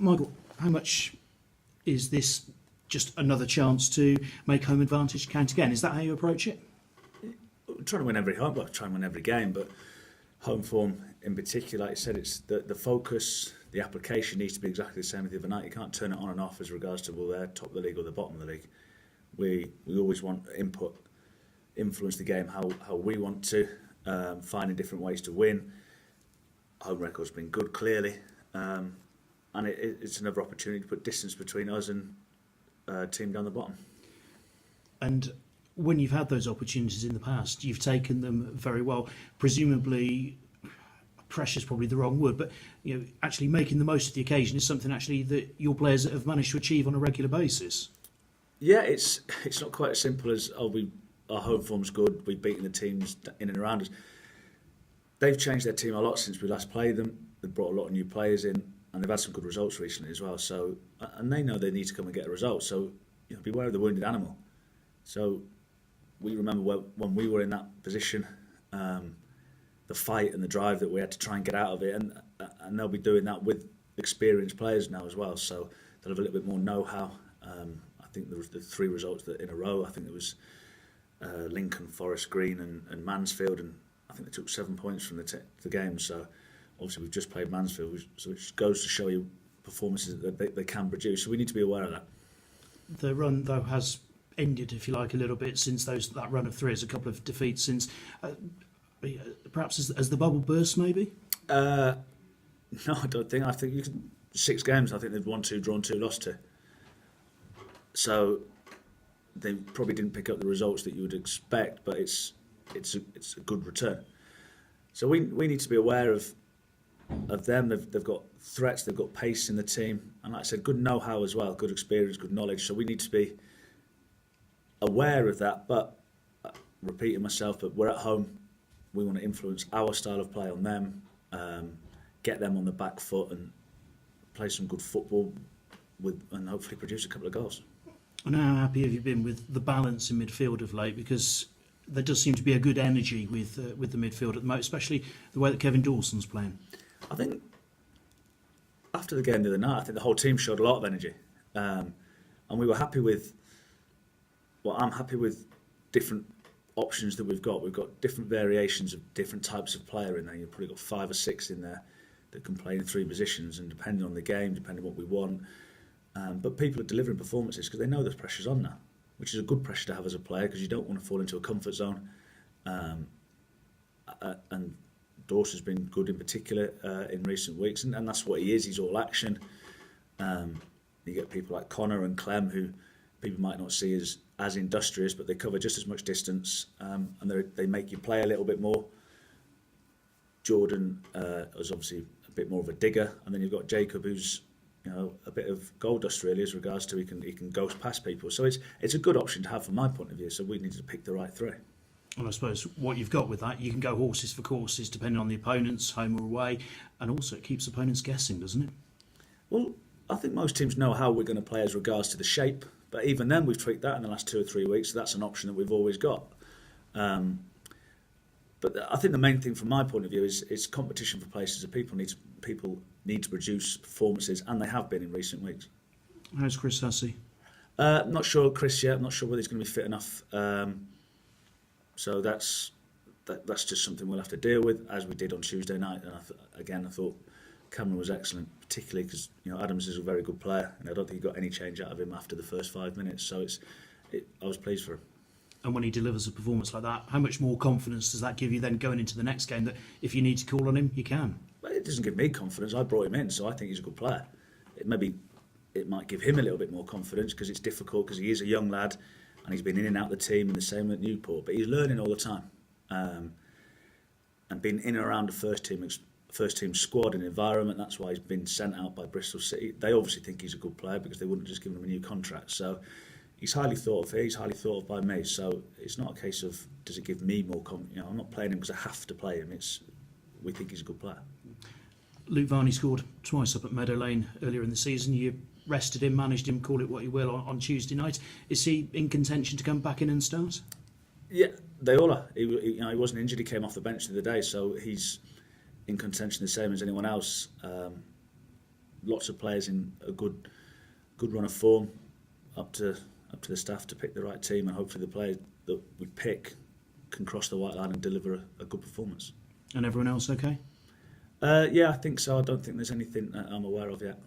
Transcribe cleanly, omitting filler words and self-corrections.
Michael, how much is this just another chance to make home advantage count again? Is that how you approach it? We're trying to win every home, well, trying to win every game, but home form in particular, like you said, it's the focus, the application needs to be exactly the same as the other night. You can't turn it on and off as regards to, well, they're top of the league or the bottom of the league. We always want input, influence the game how we want to, finding different ways to win. Home record's been good, clearly, and it's another opportunity to put distance between us and a team down the bottom. And when you've had those opportunities in the past, you've taken them very well. Presumably, pressure's probably the wrong word, but actually making the most of the occasion is something actually that your players have managed to achieve on a regular basis. Yeah, it's not quite as simple as our home form's good, we've beaten the teams in and around us. They've changed their team a lot since we last played them. They've brought a lot of new players in, and they've had some good results recently as well. So, and they know they need to come and get a result. So, beware of the wounded animal. So, we remember when we were in that position, the fight and the drive that we had to try and get out of it, and they'll be doing that with experienced players now as well. So they'll have a little bit more know-how. I think there was the 3 results that in a row. I think there was Lincoln, Forest Green, and Mansfield, and I think they took 7 points from the game. So obviously we've just played Mansfield, so it just goes to show you performances that they can produce. So we need to be aware of that. The run, though, has ended, if you like, a little bit since that run of 3. It's a couple of defeats since. Perhaps as the bubble burst, maybe? No, I don't think. I think 6 games. I think they've won 2, drawn 2, lost 2. So they probably didn't pick up the results that you would expect, but it's a good return. So we need to be aware of them. They've got threats, they've got pace in the team, and like I said, good know-how as well, good experience, good knowledge. So we need to be aware of that. But repeating myself, but we're at home. We want to influence our style of play on them, get them on the back foot, and play some good football and hopefully produce a couple of goals. And how happy have you been with the balance in midfield of late? Because there does seem to be a good energy with the midfield at the moment, especially the way that Kevin Dawson's playing. I think after the game the other night, I think the whole team showed a lot of energy, and we were happy with. Well, I'm happy with different options that we've got. We've got different variations of different types of player in there. You've probably got 5 or 6 in there that can play in 3 positions, and depending on the game, depending on what we want. But people are delivering performances because they know there's pressures on now, which is a good pressure to have as a player because you don't want to fall into a comfort zone. And Dawson's been good in particular in recent weeks, and that's what he is. He's all action. You get people like Connor and Clem who people might not see as industrious, but they cover just as much distance, and they make you play a little bit more. Jordan is obviously a bit more of a digger, and then you've got Jacob, who's a bit of goal dust really, as regards to he can ghost past people. So it's a good option to have from my point of view. So we need to pick the right 3. And I suppose what you've got with that, you can go horses for courses depending on the opponents, home or away, and also it keeps opponents guessing, doesn't it? Well, I think most teams know how we're going to play as regards to the shape, but even then we've tweaked that in the last 2 or 3 weeks, so that's an option that we've always got. But I think the main thing from my point of view is competition for places. That people need to produce performances, and they have been in recent weeks. How's Chris Hussey? Not sure Chris yet. I'm not sure whether he's going to be fit enough. So that's just something we'll have to deal with, as we did on Tuesday night. And I thought Cameron was excellent, particularly because Adams is a very good player, and I don't think he got any change out of him after the first 5 minutes. So I was pleased for him. And when he delivers a performance like that, how much more confidence does that give you then going into the next game, that if you need to call on him, you can? Well, it doesn't give me confidence. I brought him in, so I think he's a good player. It might give him a little bit more confidence because it's difficult, because he is a young lad and he's been in and out of the team, and the same at Newport. But he's learning all the time, and being in and around the first team squad and environment. That's why he's been sent out by Bristol City. They obviously think he's a good player because they wouldn't have just given him a new contract. So he's highly thought of here. He's highly thought of by me. So it's not a case of does it give me more confidence. I'm not playing him because I have to play him. We think he's a good player. Luke Varney scored twice up at Meadow Lane earlier in the season. You rested him, managed him, call it what you will, on Tuesday night. Is he in contention to come back in and start? Yeah, they all are. He wasn't injured. He came off the bench the other day, so he's in contention the same as anyone else. lots of players in a good run of form, up to the staff to pick the right team, and hopefully the players that we pick can cross the white line and deliver a good performance. And everyone else okay? Yeah, I think so. I don't think there's anything that I'm aware of yet.